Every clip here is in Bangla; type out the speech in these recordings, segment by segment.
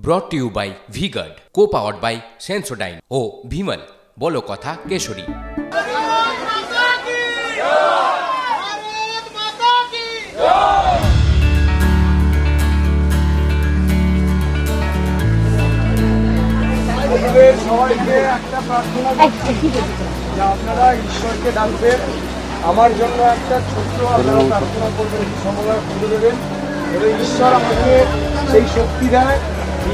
ব্রট to you by V Guard, co powered by Sensodyne ও ভিমল বলো কথা কেশরী। সবাইকে একটা প্রার্থনা করছি যে আপনারা ঈশ্বরকে ডাকবেন, আমার জন্য একটা ছোট্ট আপনারা প্রার্থনা করবেন, সময় খুঁজে দেবেন এবং ঈশ্বর আমাকে সেই শক্তি দেয়।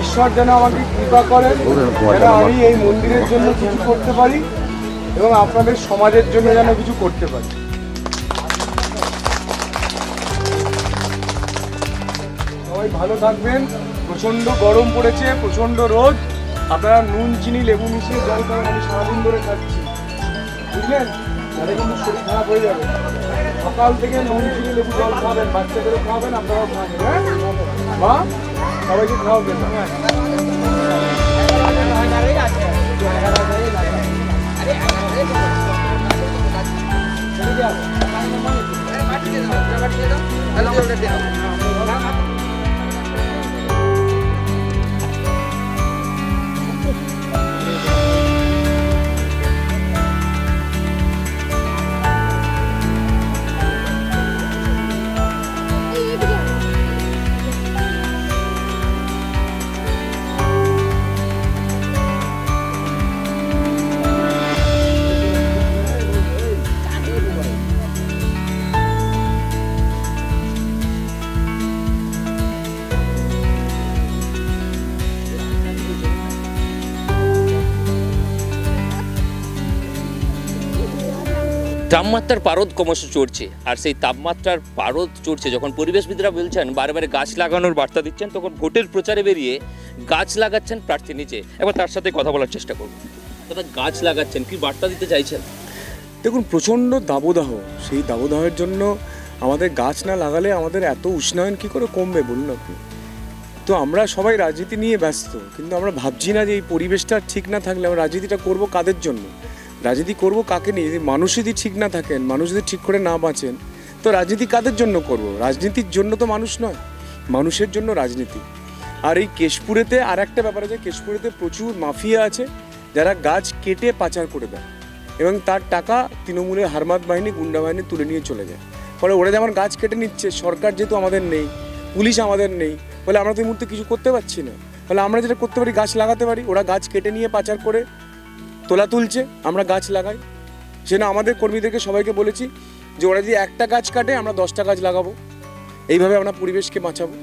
ঈশ্বর যেন আমাকে কৃপা করেন, যেন আমি এই মন্দিরের জন্য কিছু করতে পারি এবং আপনাদের সমাজের জন্য যেন কিছু করতে পারি। সবাই ভালো থাকবেন। প্রচণ্ড গরম পড়েছে, প্রচণ্ড রোদ। আপনারা নুন চিনি লেবু মিশিয়ে জল খাবেন, আমি সারাদিন ধরে খাচ্ছি, বুঝলেন? তাহলে কিন্তু শরীর খারাপ হয়ে যাবে। সকাল থেকে নুন চিনি লেবু জল খাবেন, বাচ্চাদেরও খাবেন, আপনারাও খাবেন। হ্যাঁ মা, সবাইকে খাওয়াবেন। তাপমাত্রার পারদ ক্রমশ চড়ছে, আর সেই তাপমাত্রার পারদ চড়ছে যখন পরিবেশবিদরা বলছেন বারে গাছ লাগানোর বার্তা দিচ্ছেন, তখন ভোটের প্রচারে বেরিয়ে গাছ লাগাচ্ছেন প্রার্থী নিচে। এবার তার সাথে কথা বলার চেষ্টা করব। দাদা, গাছ লাগাচ্ছেন, কি বার্তা দিতে চাইছেন? দেখুন, প্রচণ্ড দাবদাহ, সেই দাবদাহের জন্য আমাদের গাছ না লাগালে আমাদের এত উষ্ণায়ন কী করে কমবে বলুন আপনি? তো আমরা সবাই রাজনীতি নিয়ে ব্যস্ত, কিন্তু আমরা ভাবছি না যে এই পরিবেশটা ঠিক না থাকলে আমরা রাজনীতিটা করব কাদের জন্য, রাজনীতি করব কাকে নিয়ে? মানুষ যদি ঠিক না থাকেন, মানুষ যদি ঠিক করে না বাঁচেন, তো রাজনীতি কাদের জন্য করব? রাজনীতির জন্য তো মানুষ নয়, মানুষের জন্য রাজনীতি। আর এই কেশপুরেতে আর একটা ব্যাপার আছে, কেশপুরেতে প্রচুর মাফিয়া আছে যারা গাছ কেটে পাচার করে দেয় এবং তার টাকা তৃণমূলের হারমাত বাহিনী, গুন্ডা বাহিনী তুলে নিয়ে চলে যায়। ফলে ওরা যেমন গাছ কেটে নিচ্ছে, সরকার যেহেতু আমাদের নেই, পুলিশ আমাদের নেই, ফলে আমরা তো এই মুহূর্তে কিছু করতে পারছি না। ফলে আমরা যেটা করতে পারি, গাছ লাগাতে পারি। ওরা গাছ কেটে নিয়ে পাচার করে তোলা তুলছে, আমরা গাছ লাগাই। সেজন্য আমাদের কর্মীদেরকে সবাইকে বলেছি যে ওরা যদি একটা গাছ কাটে, আমরা 10টা গাছ লাগাবো। এইভাবে আমরা পরিবেশকে বাঁচাবো,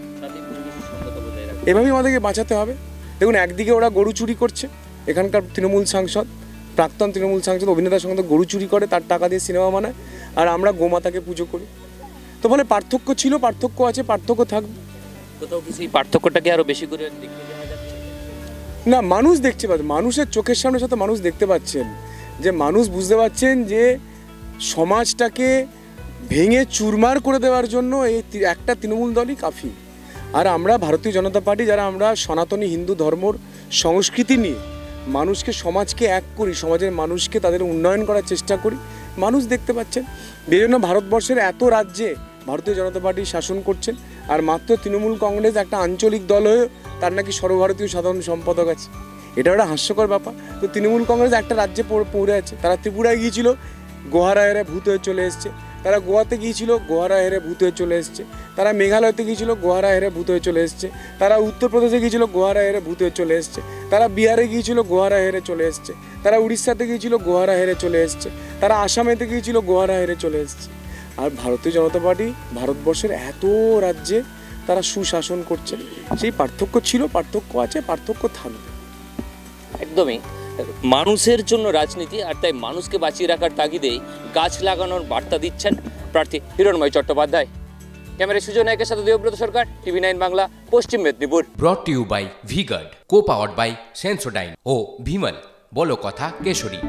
এভাবেই আমাদেরকে বাঁচাতে হবে। দেখুন, একদিকে ওরা গরু চুরি করছে, এখানকার তৃণমূল সাংসদ, প্রাক্তন তৃণমূল সাংসদ অভিনেতার সঙ্গে গরু চুরি করে, তার টাকা দিয়ে সিনেমা বানায়, আর আমরা গোমাতাকে পুজো করি। তো ফলে পার্থক্য ছিল, পার্থক্য আছে, পার্থক্য থাকবে। কোথাও কি সেই পার্থক্যটাকে আরো বেশি করে দেখতে দেওয়া যাচ্ছে? না, মানুষ দেখতে পাচ্ছে, মানুষের চোখের সামনে সাথে মানুষ দেখতে পাচ্ছেন যে মানুষ বুঝতে পারছেন যে সমাজটাকে ভেঙে চুরমার করে দেওয়ার জন্য এই একটা তৃণমূল দলই কাফি। আর আমরা ভারতীয় জনতা পার্টি, যারা আমরা সনাতনী হিন্দু ধর্মর সংস্কৃতি নিয়ে মানুষকে, সমাজকে এক করি, সমাজের মানুষকে তাদের উন্নয়ন করার চেষ্টা করি, মানুষ দেখতে পাচ্ছেন। বিভিন্ন ভারতবর্ষের এত রাজ্যে ভারতীয় জনতা পার্টি শাসন করছেন, আর মাত্র তৃণমূল কংগ্রেস একটা আঞ্চলিক দল হয়ে তার নাকি সর্বভারতীয় সাধারণ সম্পাদক আছে। এটা একটা হাস্যকর ব্যাপার। তো তৃণমূল কংগ্রেস একটা রাজ্যে পড়ে আছে। তারা ত্রিপুরায় গিয়েছিল, গোহারা হেরে ভূত হয়ে চলে এসছে। তারা গোয়াতে গিয়েছিল, গোহারা হেরে ভূত হয়ে চলে এসছে। তারা মেঘালয়তে গিয়েছিল, গোহারা হেরে ভূত হয়ে চলে এসছে। তারা উত্তরপ্রদেশে গিয়েছিল, গোহারা হেরে ভূত হয়ে চলে এসছে। তারা বিহারে গিয়েছিল, গোহারা হেরে চলে এসছে। তারা উড়িষ্যাতে গিয়েছিল, গোহারা হেরে চলে এসছে। তারা আসামেতে গিয়েছিল, গোহারা হেরে চলে এসছে। আর ভারতীয় জনতা পার্টি ভারতবর্ষের এত রাজ্যে তারা সুশাসন করছে। সেই পার্থক্য ছিল, পার্থক্য আছে, পার্থক্য থাকবে। একদমই মানুষের জন্য রাজনীতি, আর তাই মানুষকে বাঁচিয়ে রাখার তাগিদেই গাছ লাগানোর বার্তা দিচ্ছেন প্রার্থী হিরণময় চট্টোপাধ্যায়। ক্যামেরায় সুজয় নায়কের সাথে দেবব্রত সরকার, TV9 Bangla, Paschim Medinipur. Brought to you by V Guard, co powered by Sensodyne ও ভিমল বলো কথা কেশরী।